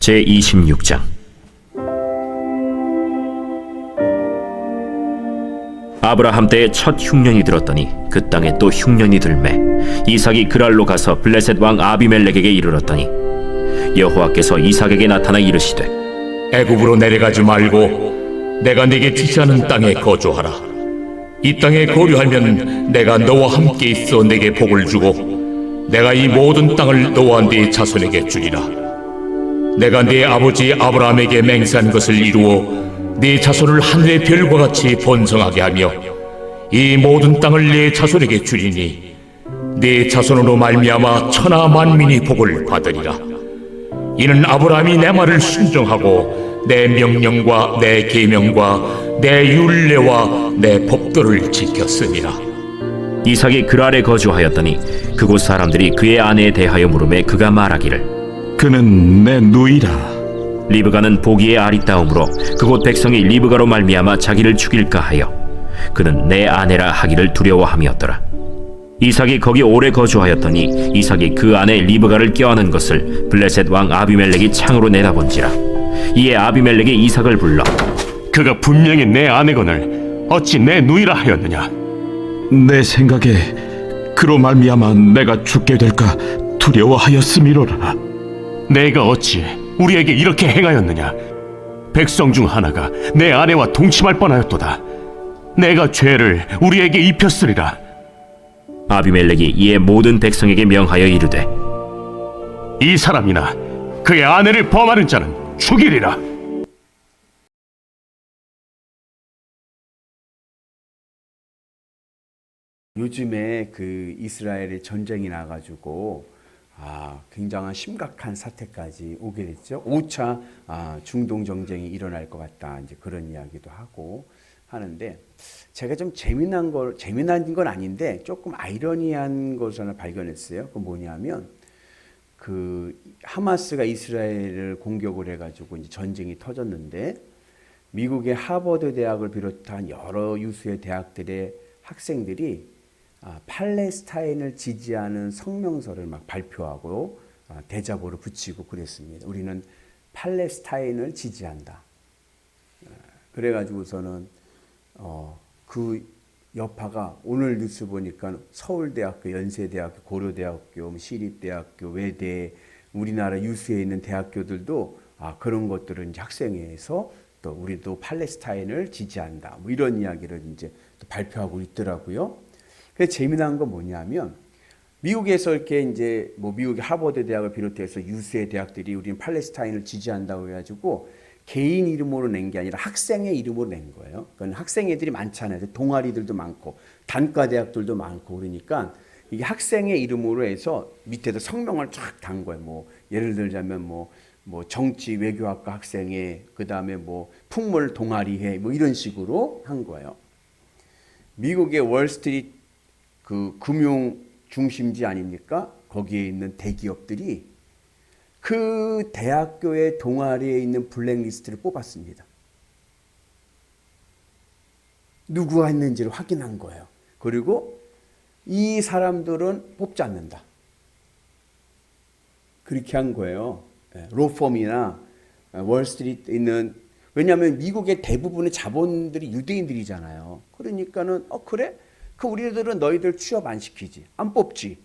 제26장. 아브라함 때에 첫 흉년이 들었더니 그 땅에 또 흉년이 들매 이삭이 그랄로 가서 블레셋 왕 아비멜렉에게 이르렀더니 여호와께서 이삭에게 나타나 이르시되 애굽으로 내려가지 말고 내가 네게 지시하는 땅에 거주하라. 이 땅에 거류하면 내가 너와 함께 있어 네게 복을 주고 내가 이 모든 땅을 너와 네 자손에게 주리라. 내가 네 아버지 아브라함에게 맹세한 것을 이루어 네 자손을 하늘의 별과 같이 번성하게 하며 이 모든 땅을 네 자손에게 주리니 네 자손으로 말미암아 천하 만민이 복을 받으리라. 이는 아브라함이 내 말을 순종하고 내 명령과 내 계명과 내 율례와 내 법도를 지켰음이라. 이삭이 그랄에 거주하였더니 그곳 사람들이 그의 아내에 대하여 물으매 그가 말하기를 그는 내 누이라. 리브가는 보기에 아리따움으로 그곳 백성이 리브가로 말미암아 자기를 죽일까 하여 그는 내 아내라 하기를 두려워함이었더라. 이삭이 거기 오래 거주하였더니 이삭이 그 아내 리브가를 껴안은 것을 블레셋 왕 아비멜렉이 창으로 내다본지라. 이에 아비멜렉이 이삭을 불러 그가 분명히 내 아내거늘 어찌 내 누이라 하였느냐. 내 생각에 그로 말미암아 내가 죽게 될까 두려워하였음이로라. 내가 어찌 우리에게 이렇게 행하였느냐. 백성 중 하나가 내 아내와 동침할 뻔하였도다. 내가 죄를 우리에게 입혔으리라. 아비멜렉이 이에 모든 백성에게 명하여 이르되 이 사람이나 그의 아내를 범하는 자는 죽이리라. 요즘에 그 이스라엘의 전쟁이 나가지고 굉장한 심각한 사태까지 오게 됐죠. 5차 중동 전쟁이 일어날 것 같다. 이제 그런 이야기도 하고 하는데 제가 좀 재미난 건 아닌데 조금 아이러니한 것을 하나 발견했어요. 그 뭐냐면 그 하마스가 이스라엘을 공격을 해가지고 이제 전쟁이 터졌는데 미국의 하버드 대학을 비롯한 여러 유수의 대학들의 학생들이 팔레스타인을 지지하는 성명서를 막 발표하고 대자보를 붙이고 그랬습니다. 우리는 팔레스타인을 지지한다. 그래가지고서는 그 여파가 오늘 뉴스 보니까 서울대학교, 연세대학교, 고려대학교, 시립대학교, 외대, 우리나라 유수에 있는 대학교들도 그런 것들을 이제 학생회에서 또 우리도 팔레스타인을 지지한다. 뭐 이런 이야기를 이제 또 발표하고 있더라고요. 그래서 재미난 건 뭐냐면 미국에서 이렇게 이제 뭐 미국의 하버드 대학을 비롯해서 유수의 대학들이 우리는 팔레스타인을 지지한다고 해가지고 개인 이름으로 낸 게 아니라 학생의 이름으로 낸 거예요. 그건 학생회들이 많잖아요. 동아리들도 많고 단과 대학들도 많고 그러니까 이게 학생의 이름으로 해서 밑에다 성명을 쫙 단 거예요. 뭐 예를 들자면 뭐 정치 외교학과 학생회, 그 다음에 뭐 풍물 동아리회, 뭐 이런 식으로 한 거예요. 미국의 월스트리트 그 금융 중심지 아닙니까? 거기에 있는 대기업들이 그 대학교의 동아리에 있는 블랙리스트를 뽑았습니다. 누구가 했는지를 확인한 거예요. 그리고 이 사람들은 뽑지 않는다. 그렇게 한 거예요. 로펌이나 월스트리트에 있는, 왜냐하면 미국의 대부분의 자본들이 유대인들이잖아요. 그러니까는 그래? 우리들은 너희들 취업 안 시키지. 안 뽑지.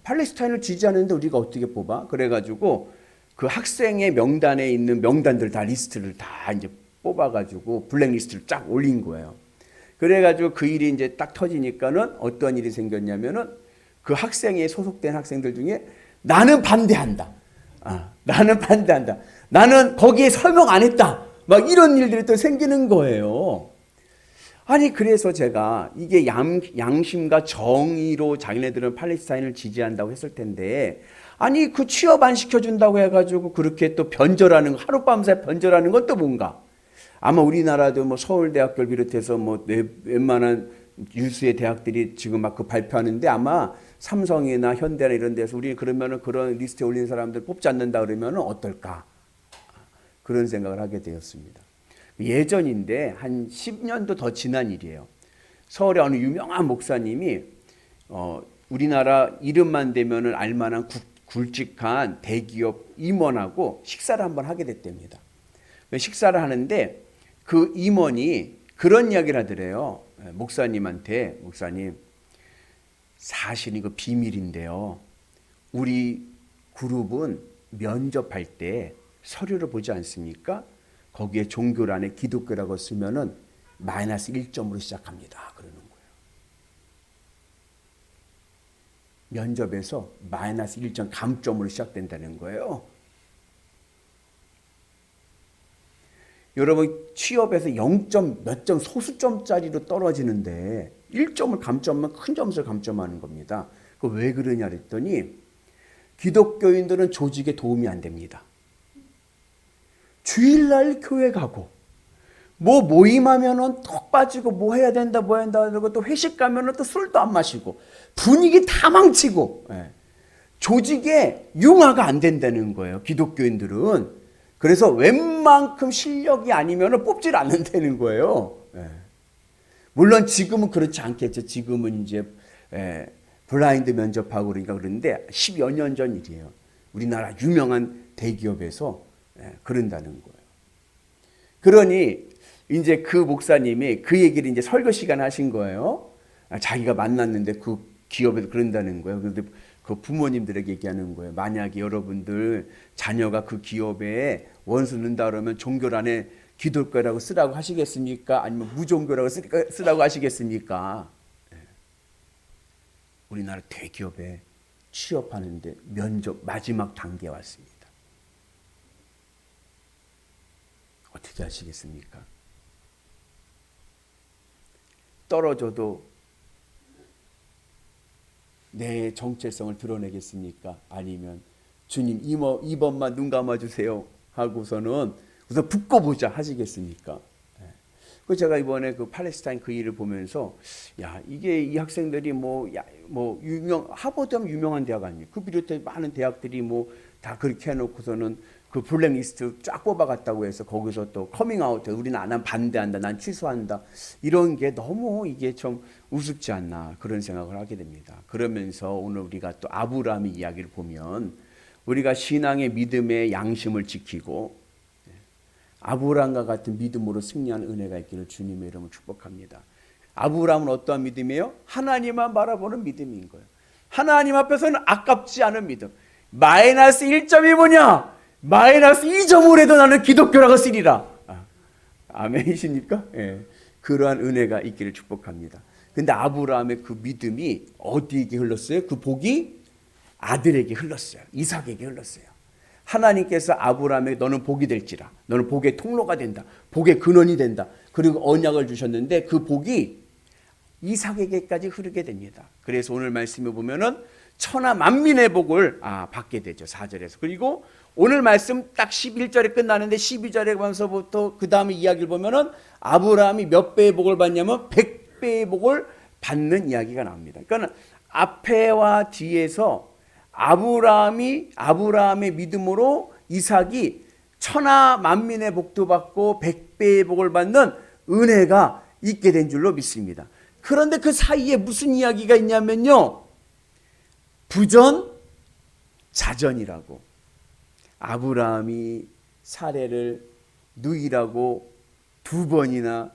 팔레스타인을 지지하는데 우리가 어떻게 뽑아? 그래가지고 그 학생의 명단에 있는 명단들 다 리스트를 다 이제 뽑아가지고 블랙리스트를 쫙 올린 거예요. 그래가지고 그 일이 이제 딱 터지니까는 어떤 일이 생겼냐면은 그 학생에 소속된 학생들 중에 나는 반대한다. 나는 반대한다. 나는 거기에 설명 안 했다. 막 이런 일들이 또 생기는 거예요. 아니 그래서 제가 이게 양심과 정의로 자기네들은 팔레스타인을 지지한다고 했을 텐데 아니 그 취업 안 시켜준다고 해가지고 그렇게 또 변절하는 하룻밤새 변절하는 건 또 뭔가. 아마 우리나라도 뭐 서울대학교를 비롯해서 뭐 웬만한 유수의 대학들이 지금 막 그 발표하는데 아마 삼성이나 현대나 이런 데서 우리 그러면은 그런 리스트에 올린 사람들 뽑지 않는다 그러면은 어떨까 그런 생각을 하게 되었습니다. 예전인데 한 10년도 더 지난 일이에요. 서울에 어느 유명한 목사님이 우리나라 이름만 대면은 알만한 굵직한 대기업 임원하고 식사를 한번 하게 됐답니다. 식사를 하는데 그 임원이 그런 이야기를 하더래요. 목사님한테, 목사님, 사실 이거 비밀인데요. 우리 그룹은 면접할 때 서류를 보지 않습니까? 거기에 종교란에 기독교라고 쓰면은 마이너스 1점으로 시작합니다. 그러는 거예요. 면접에서 마이너스 1점 감점으로 시작된다는 거예요. 여러분 취업에서 0점 몇 점 소수점짜리로 떨어지는데 1점을 감점하면 큰 점수를 감점하는 겁니다. 그 왜 그러냐 그랬더니 기독교인들은 조직에 도움이 안 됩니다. 주일날 교회 가고 뭐 모임하면은 톡 빠지고 뭐 해야 된다 뭐 해야 된다 그러고 또 회식 가면은 또 술도 안 마시고 분위기 다 망치고 조직에 융화가 안 된다는 거예요. 기독교인들은. 그래서 웬만큼 실력이 아니면 뽑질 않는다는 거예요. 물론 지금은 그렇지 않겠죠. 지금은 이제 블라인드 면접하고 그러니까 그러는데 10여 년 전 일이에요. 우리나라 유명한 대기업에서 그런다는 거예요. 그러니 이제 그 목사님이 그 얘기를 이제 설교 시간에 하신 거예요. 자기가 만났는데 그 기업에서 그런다는 거예요. 그런데 그 부모님들에게 얘기하는 거예요. 만약에 여러분들 자녀가 그 기업에 원수 넣는다 그러면 종교란에 기독교라고 쓰라고 하시겠습니까? 아니면 무종교라고 쓰라고 하시겠습니까? 우리나라 대기업에 취업하는데 면접 마지막 단계에 왔습니다. 어떻게 하시겠습니까? 떨어져도 내 정체성을 드러내겠습니까? 아니면 주님 이번만 눈 감아주세요 하고서는 우선 붙고 보자 하시겠습니까? 그 제가 이번에 그 팔레스타인 그 일을 보면서 야 이게 이 학생들이 뭐 하버드하면 유명한 대학 아니에요. 그 비롯해 많은 대학들이 뭐 다 그렇게 해놓고서는 그 블랙리스트 쫙 뽑아갔다고 해서 거기서 또 커밍아웃 우리는 안 하면 반대한다 난 취소한다 이런 게 너무 이게 좀 우습지 않나 그런 생각을 하게 됩니다. 그러면서 오늘 우리가 또 아브라함의 이야기를 보면 우리가 신앙의 믿음의 양심을 지키고 아브라함과 같은 믿음으로 승리하는 은혜가 있기를 주님의 이름으로 축복합니다. 아브라함은 어떠한 믿음이에요? 하나님만 바라보는 믿음인 거예요. 하나님 앞에서는 아깝지 않은 믿음. 마이너스 1점이 뭐냐? 마이너스 2점을 해도 나는 기독교라고 쓰리라. 아멘이십니까? 예. 그러한 은혜가 있기를 축복합니다. 근데 아브라함의 그 믿음이 어디에게 흘렀어요? 그 복이 아들에게 흘렀어요. 이삭에게 흘렀어요. 하나님께서 아브라함에게 너는 복이 될지라. 너는 복의 통로가 된다. 복의 근원이 된다. 그리고 언약을 주셨는데 그 복이 이삭에게까지 흐르게 됩니다. 그래서 오늘 말씀에 보면은 천하 만민의 복을 받게 되죠. 4절에서. 그리고 오늘 말씀 딱 11절에 끝나는데 12절에 가면서부터 그 다음에 이야기를 보면은 아브라함이 몇 배의 복을 받냐면 100배의 복을 받는 이야기가 나옵니다. 그러니까 앞에와 뒤에서 아브라함의 믿음으로 이삭이 천하 만민의 복도 받고 100배의 복을 받는 은혜가 있게 된 줄로 믿습니다. 그런데 그 사이에 무슨 이야기가 있냐면요. 부전, 자전이라고. 아브라함이 사례를 누이라고 2번이나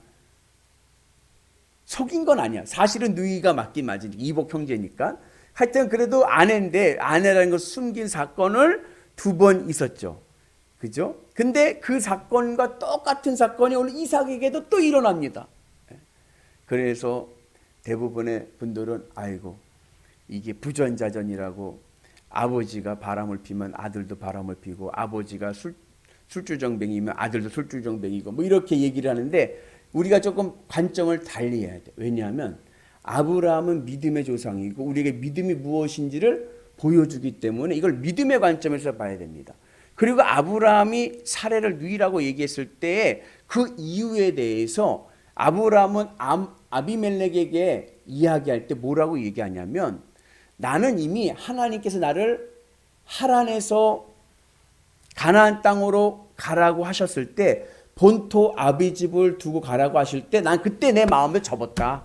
속인 건 아니야. 사실은 누이가 맞긴 맞으니까 이복 형제니까. 하여튼 그래도 아내인데 아내라는 걸 숨긴 사건을 2번 있었죠. 그죠? 근데 그 사건과 똑같은 사건이 오늘 이삭에게도 또 일어납니다. 그래서 대부분의 분들은 아이고 이게 부전자전이라고 아버지가 바람을 피면 아들도 바람을 피고 아버지가 술주정뱅이면 아들도 술주정뱅이고 뭐 이렇게 얘기를 하는데 우리가 조금 관점을 달리해야 돼. 왜냐하면 아브라함은 믿음의 조상이고 우리에게 믿음이 무엇인지를 보여주기 때문에 이걸 믿음의 관점에서 봐야 됩니다. 그리고 아브라함이 사례를 누이라고 얘기했을 때 그 이유에 대해서 아브라함은 아비멜렉에게 이야기할 때 뭐라고 얘기하냐면 나는 이미 하나님께서 나를 하란에서 가나안 땅으로 가라고 하셨을 때 본토 아비 집을 두고 가라고 하실 때 난 그때 내 마음을 접었다.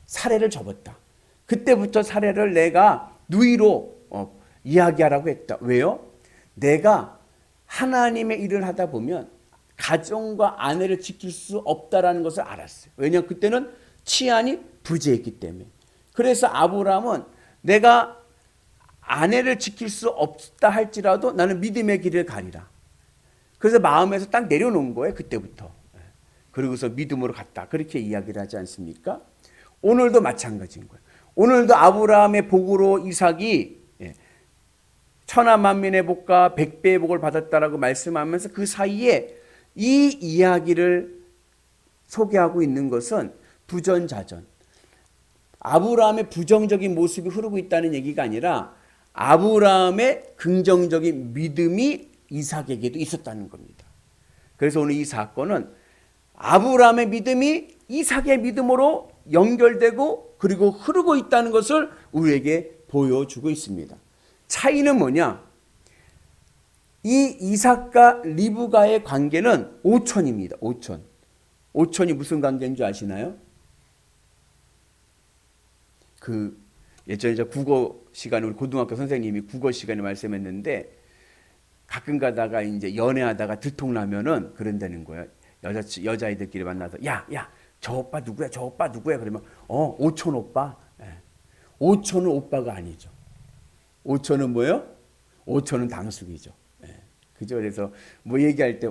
사례를 접었다. 그때부터 사례를 내가 누이로 이야기하라고 했다. 왜요? 내가 하나님의 일을 하다 보면 가정과 아내를 지킬 수 없다라는 것을 알았어요. 왜냐하면 그때는 치안이 부재했기 때문에. 그래서 아브라함은 내가 아내를 지킬 수 없다 할지라도 나는 믿음의 길을 가리라. 그래서 마음에서 딱 내려놓은 거예요. 그때부터. 그러고서 믿음으로 갔다. 그렇게 이야기를 하지 않습니까? 오늘도 마찬가지인 거예요. 오늘도 아브라함의 복으로 이삭이 천하 만민의 복과 백배의 복을 받았다라고 말씀하면서 그 사이에 이 이야기를 소개하고 있는 것은 부전자전. 아브라함의 부정적인 모습이 흐르고 있다는 얘기가 아니라 아브라함의 긍정적인 믿음이 이삭에게도 있었다는 겁니다. 그래서 오늘 이 사건은 아브라함의 믿음이 이삭의 믿음으로 연결되고 그리고 흐르고 있다는 것을 우리에게 보여주고 있습니다. 차이는 뭐냐? 이 이삭과 리브가의 관계는 오촌입니다. 오촌. 오촌이 무슨 관계인 줄 아시나요? 예전에 국어 시간에 우리 고등학교 선생님이 국어 시간에 말씀했는데 가끔 가다가 이제 연애하다가 들통나면은 그런다는 거예요. 여자아이들끼리 만나서 야, 저 오빠 누구야? 저 오빠 누구야? 그러면 오촌 오빠. 오촌은 오빠가 아니죠. 오촌은 뭐예요? 오촌은 당숙이죠. 그죠? 그래서 뭐 얘기할 때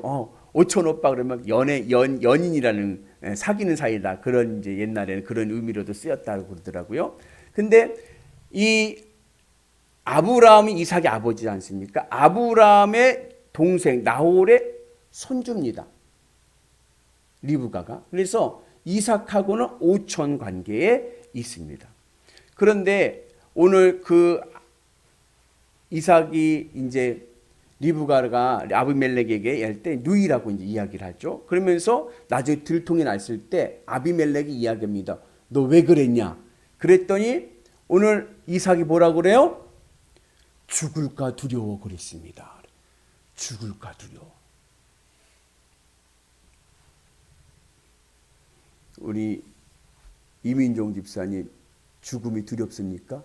오촌 오빠 그러면 연인이라는 사귀는 사이다. 그런 이제 옛날에는 그런 의미로도 쓰였다고 그러더라고요. 근데 이 아브라함이 이삭의 아버지지 않습니까? 아브라함의 동생 나홀의 손주입니다. 리브가가. 그래서 이삭하고는 오촌 관계에 있습니다. 그런데 오늘 그 이삭이 이제 리브가가 아비멜렉에게 할 때 누이라고 이제 이야기를 하죠. 그러면서 나중에 들통이 났을 때 아비멜렉이 이야기합니다. 너 왜 그랬냐? 그랬더니 오늘 이삭이 뭐라고 그래요? 죽을까 두려워 그랬습니다. 죽을까 두려워. 우리 이민종 집사님 죽음이 두렵습니까?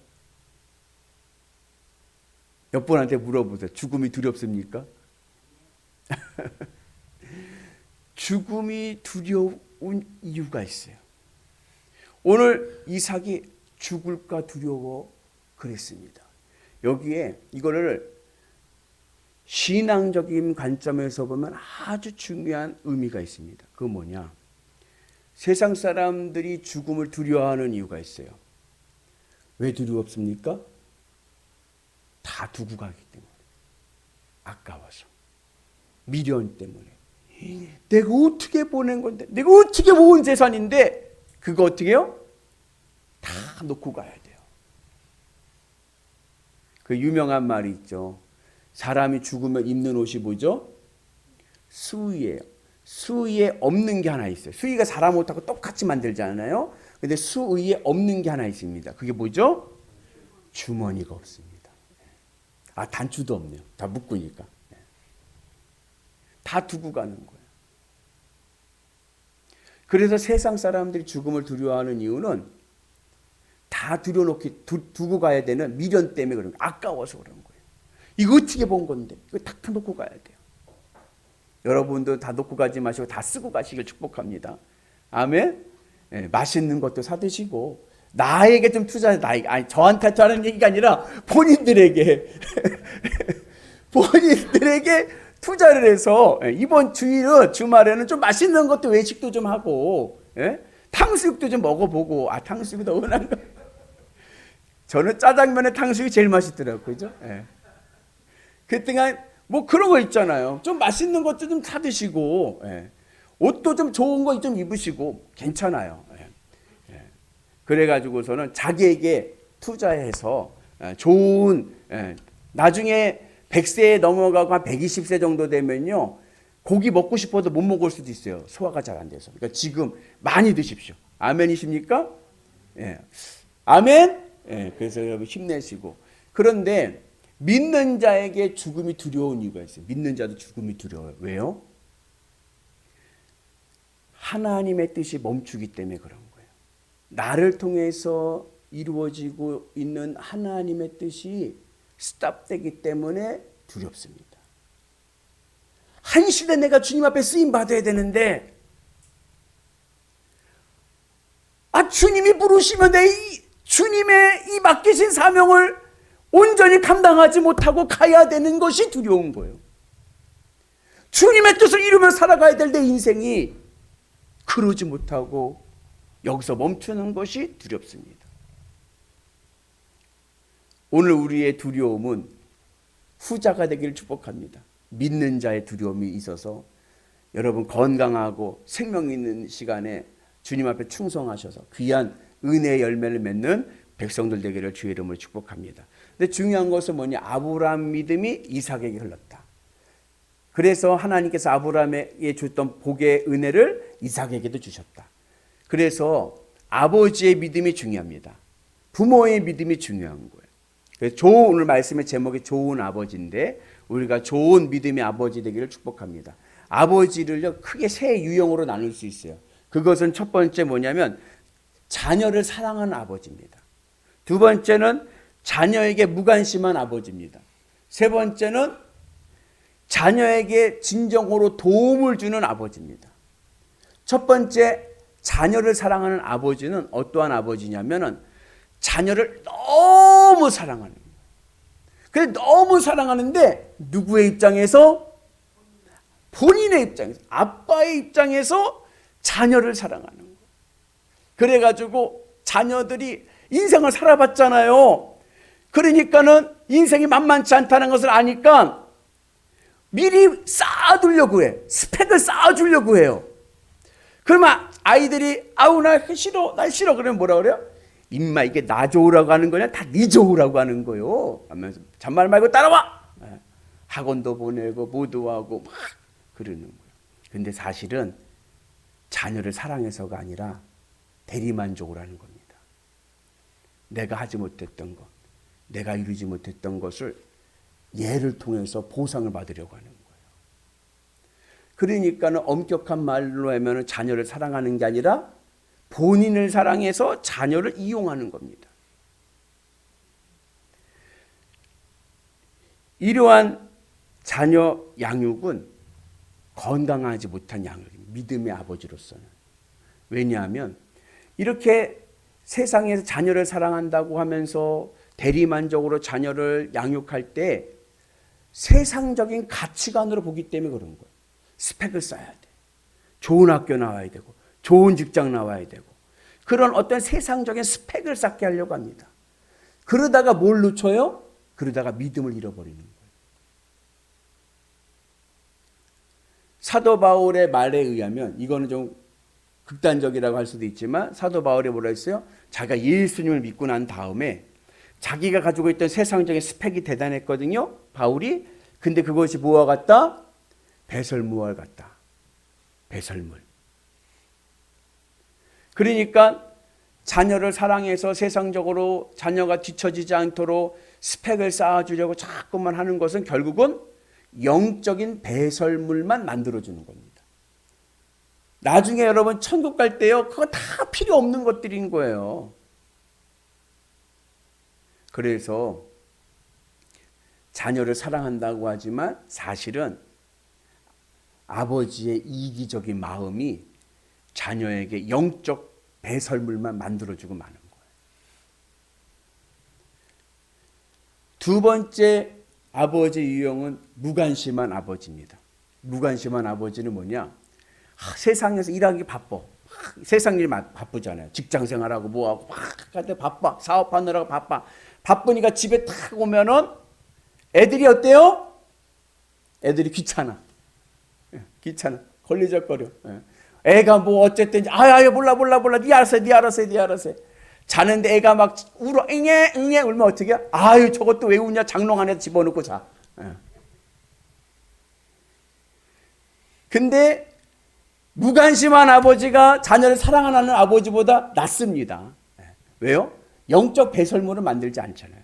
옆분한테 물어보세요. 죽음이 두렵습니까? 죽음이 두려운 이유가 있어요. 오늘 이삭이 죽을까 두려워 그랬습니다. 여기에 이거를 신앙적인 관점에서 보면 아주 중요한 의미가 있습니다. 그건 뭐냐? 세상 사람들이 죽음을 두려워하는 이유가 있어요. 왜 두렵습니까? 다 두고 가기 때문에. 아까워서. 미련 때문에. 내가 어떻게 보낸 건데, 내가 어떻게 모은 재산인데 그거 어떻게 해요? 다 놓고 가야 돼요. 그 유명한 말이 있죠. 사람이 죽으면 입는 옷이 뭐죠? 수의예요. 수의에 없는 게 하나 있어요. 수의가 사람 옷하고 똑같이 만들잖아요. 근데 수의에 없는 게 하나 있습니다. 그게 뭐죠? 주머니가 없습니다. 단추도 없네요. 다 묶으니까. 다 두고 가는 거예요. 그래서 세상 사람들이 죽음을 두려워하는 이유는 다 두고 가야 되는 미련 때문에 그런 거예요. 아까워서 그런 거예요. 이거 어떻게 본 건데? 이거 다 놓고 가야 돼요. 여러분도 다 놓고 가지 마시고 다 쓰고 가시길 축복합니다. 아멘. 맛있는 것도 사 드시고 나에게 좀 투자해. 아니 저한테 하는 얘기가 아니라 본인들에게 본인들에게 투자를 해서 이번 주말에는 좀 맛있는 것도 외식도 좀 하고 탕수육도 좀 먹어보고 탕수육이 더 은한가? 저는 짜장면에 탕수육이 제일 맛있더라고요. 그죠? 그때가 뭐 그런 거 있잖아요. 좀 맛있는 것도 좀 사 드시고 옷도 좀 좋은 거 좀 입으시고 괜찮아요. 그래가지고서는 자기에게 투자해서 좋은 나중에 100세 넘어가고 한 120세 정도 되면요. 고기 먹고 싶어도 못 먹을 수도 있어요. 소화가 잘 안 돼서. 그러니까 지금 많이 드십시오. 아멘이십니까? 아멘? 그래서 여러분 힘내시고. 그런데 믿는 자에게 죽음이 두려운 이유가 있어요. 믿는 자도 죽음이 두려워요. 왜요? 하나님의 뜻이 멈추기 때문에 그런 거예요. 나를 통해서 이루어지고 있는 하나님의 뜻이 스탑되기 때문에 두렵습니다. 한 시대 내가 주님 앞에 쓰임 받아야 되는데 주님이 부르시면 주님의 이 맡기신 사명을 온전히 감당하지 못하고 가야 되는 것이 두려운 거예요. 주님의 뜻을 이루며 살아가야 될 내 인생이 그러지 못하고 여기서 멈추는 것이 두렵습니다. 오늘 우리의 두려움은 후자가 되기를 축복합니다. 믿는 자의 두려움이 있어서 여러분 건강하고 생명 있는 시간에 주님 앞에 충성하셔서 귀한 은혜의 열매를 맺는 백성들 되기를 주의 이름으로 축복합니다. 근데 중요한 것은 뭐냐? 아브라함 믿음이 이삭에게 흘렀다. 그래서 하나님께서 아브라함에게 줬던 복의 은혜를 이삭에게도 주셨다. 그래서 아버지의 믿음이 중요합니다. 부모의 믿음이 중요한 거예요. 그래서 오늘 말씀의 제목이 좋은 아버지인데 우리가 좋은 믿음의 아버지 되기를 축복합니다. 아버지를요 크게 세 유형으로 나눌 수 있어요. 그것은 첫 번째 뭐냐면 자녀를 사랑하는 아버지입니다. 두 번째는 자녀에게 무관심한 아버지입니다. 세 번째는 자녀에게 진정으로 도움을 주는 아버지입니다. 첫 번째 자녀를 사랑하는 아버지는 어떠한 아버지냐면은 자녀를 너무 사랑하는 거예요. 그래 너무 사랑하는데 누구의 입장에서? 본인의 입장에서, 아빠의 입장에서 자녀를 사랑하는 거예요. 그래가지고 자녀들이 인생을 살아봤잖아요. 그러니까는 인생이 만만치 않다는 것을 아니까 미리 쌓아두려고 해. 스펙을 쌓아주려고 해요. 그러면 아이들이 아우 나 싫어 나 싫어 그러면 뭐라 그래요? 임마 이게 나 좋으라고 하는 거냐 다 네 좋으라고 하는 거요 하면서 잔말 말고 따라와. 학원도 보내고 모두 하고 막 그러는 거예요. 근데 사실은 자녀를 사랑해서가 아니라 대리만족을 하는 겁니다. 내가 하지 못했던 것, 내가 이루지 못했던 것을 얘를 통해서 보상을 받으려고 하는 거예요. 그러니까는 엄격한 말로 하면 자녀를 사랑하는 게 아니라 본인을 사랑해서 자녀를 이용하는 겁니다. 이러한 자녀 양육은 건강하지 못한 양육입니다. 믿음의 아버지로서는. 왜냐하면 이렇게 세상에서 자녀를 사랑한다고 하면서 대리만족으로 자녀를 양육할 때 세상적인 가치관으로 보기 때문에 그런 거예요. 스펙을 쌓아야 돼. 좋은 학교 나와야 되고 좋은 직장 나와야 되고 그런 어떤 세상적인 스펙을 쌓게 하려고 합니다. 그러다가 뭘 놓쳐요? 그러다가 믿음을 잃어버리는 거예요. 사도 바울의 말에 의하면 이거는 좀 극단적이라고 할 수도 있지만 사도 바울이 뭐라 했어요? 자기가 예수님을 믿고 난 다음에 자기가 가지고 있던 세상적인 스펙이 대단했거든요. 바울이. 근데 그것이 뭐와 같다? 배설물과 같다. 배설물. 그러니까 자녀를 사랑해서 세상적으로 자녀가 뒤처지지 않도록 스펙을 쌓아주려고 자꾸만 하는 것은 결국은 영적인 배설물만 만들어주는 겁니다. 나중에 여러분 천국 갈 때요. 그거 다 필요 없는 것들인 거예요. 그래서 자녀를 사랑한다고 하지만 사실은 아버지의 이기적인 마음이 자녀에게 영적 배설물만 만들어주고 마는 거예요. 두 번째 아버지 유형은 무관심한 아버지입니다. 무관심한 아버지는 뭐냐? 세상에서 일하기 바빠. 세상 일 바쁘잖아요. 직장 생활하고 뭐하고 막 바빠. 사업하느라고 바빠. 바쁘니까 집에 탁 오면은 애들이 어때요? 애들이 귀찮아. 귀찮아. 걸리적거려. 애가 뭐 어쨌든 아유 몰라 네 알아서 해. 자는데 애가 막 울어 응애 울면 어떻게 해? 아유 저것도 왜 우냐 장롱 안에 집어넣고 자. 근데 무관심한 아버지가 자녀를 사랑하는 아버지보다 낫습니다. 왜요? 영적 배설물을 만들지 않잖아요.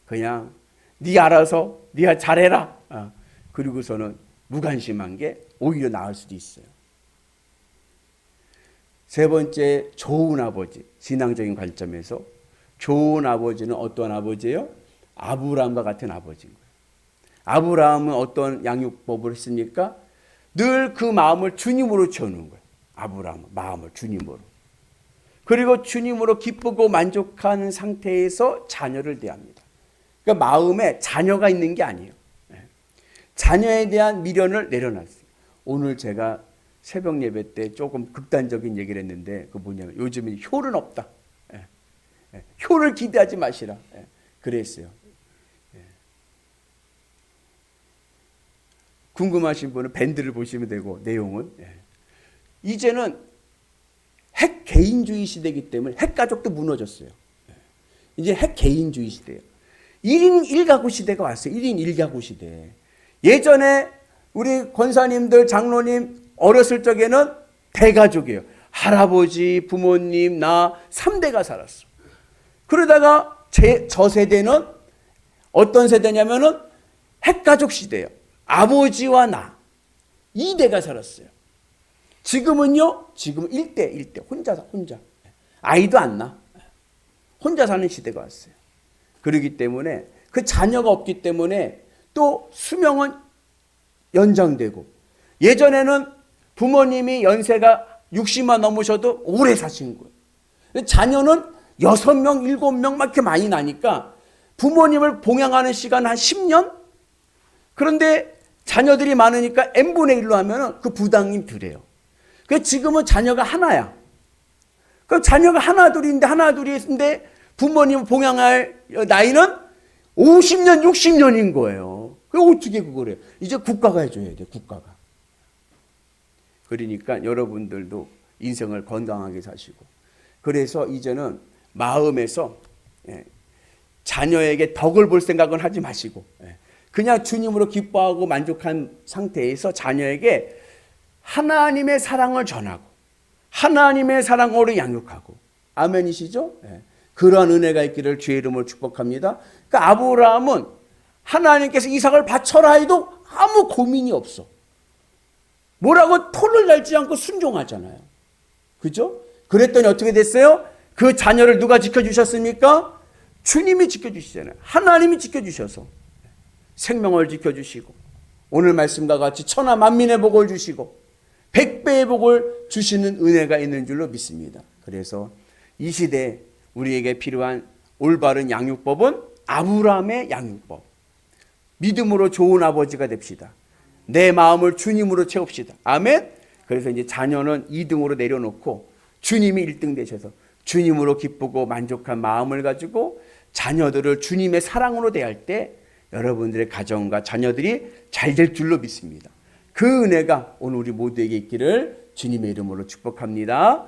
그냥 네 알아서 네가 잘해라. 그리고서는 무관심한 게 오히려 나을 수도 있어요. 세 번째 좋은 아버지. 신앙적인 관점에서 좋은 아버지는 어떠한 아버지예요? 아브라함과 같은 아버지인 거예요. 아브라함은 어떤 양육법을 했습니까? 늘 그 마음을 주님으로 채우는 거예요. 아브라함은 마음을 주님으로. 그리고 주님으로 기쁘고 만족하는 상태에서 자녀를 대합니다. 그러니까 마음에 자녀가 있는 게 아니에요. 자녀에 대한 미련을 내려놨어요. 오늘 제가 새벽 예배 때 조금 극단적인 얘기를 했는데 그 뭐냐면 요즘은 효는 없다. 효를 기대하지 마시라. 그랬어요. 궁금하신 분은 밴드를 보시면 되고 내용은 이제는 핵 개인주의 시대이기 때문에 핵 가족도 무너졌어요. 이제 핵 개인주의 시대예요. 1인 1가구 시대가 왔어요. 1인 1가구 시대. 예전에 우리 권사님들, 장로님 어렸을 적에는 대가족이에요. 할아버지, 부모님, 나 3대가 살았어. 그러다가 저 세대는 어떤 세대냐면은 핵가족 시대예요. 아버지와 나 2대가 살았어요. 지금은요, 지금 1대 혼자 아이도 안 낳아. 혼자 사는 시대가 왔어요. 그렇기 때문에 그 자녀가 없기 때문에 또 수명은 연장되고, 예전에는 부모님이 연세가 60만 넘으셔도 오래 사신 거예요. 자녀는 6명, 7명 막 이렇게 많이 나니까 부모님을 봉양하는 시간 한 10년? 그런데 자녀들이 많으니까 n분의 1로 하면 그 부담이 덜해요. 그래서 지금은 자녀가 하나야. 그 자녀가 하나 둘인데 부모님을 봉양할 나이는 50년, 60년인 거예요. 그럼 어떻게 그걸 해요? 이제 국가가 해줘야 돼, 국가가. 그러니까 여러분들도 인생을 건강하게 사시고, 그래서 이제는 마음에서 자녀에게 덕을 볼 생각은 하지 마시고 그냥 주님으로 기뻐하고 만족한 상태에서 자녀에게 하나님의 사랑을 전하고 하나님의 사랑으로 양육하고, 아멘이시죠? 그러한 은혜가 있기를 주의 이름으로 축복합니다. 그러니까 아브라함은 하나님께서 이삭을 바쳐라 해도 아무 고민이 없어. 뭐라고 토를 달지 않고 순종하잖아요. 그죠? 그랬더니 어떻게 됐어요? 그 자녀를 누가 지켜주셨습니까? 주님이 지켜주시잖아요. 하나님이 지켜주셔서 생명을 지켜주시고, 오늘 말씀과 같이 천하 만민의 복을 주시고 100배의 복을 주시는 은혜가 있는 줄로 믿습니다. 그래서 이 시대에 우리에게 필요한 올바른 양육법은 아브라함의 양육법. 믿음으로 좋은 아버지가 됩시다. 내 마음을 주님으로 채웁시다. 아멘. 그래서 이제 자녀는 2등으로 내려놓고 주님이 1등 되셔서 주님으로 기쁘고 만족한 마음을 가지고 자녀들을 주님의 사랑으로 대할 때 여러분들의 가정과 자녀들이 잘 될 줄로 믿습니다. 그 은혜가 오늘 우리 모두에게 있기를 주님의 이름으로 축복합니다.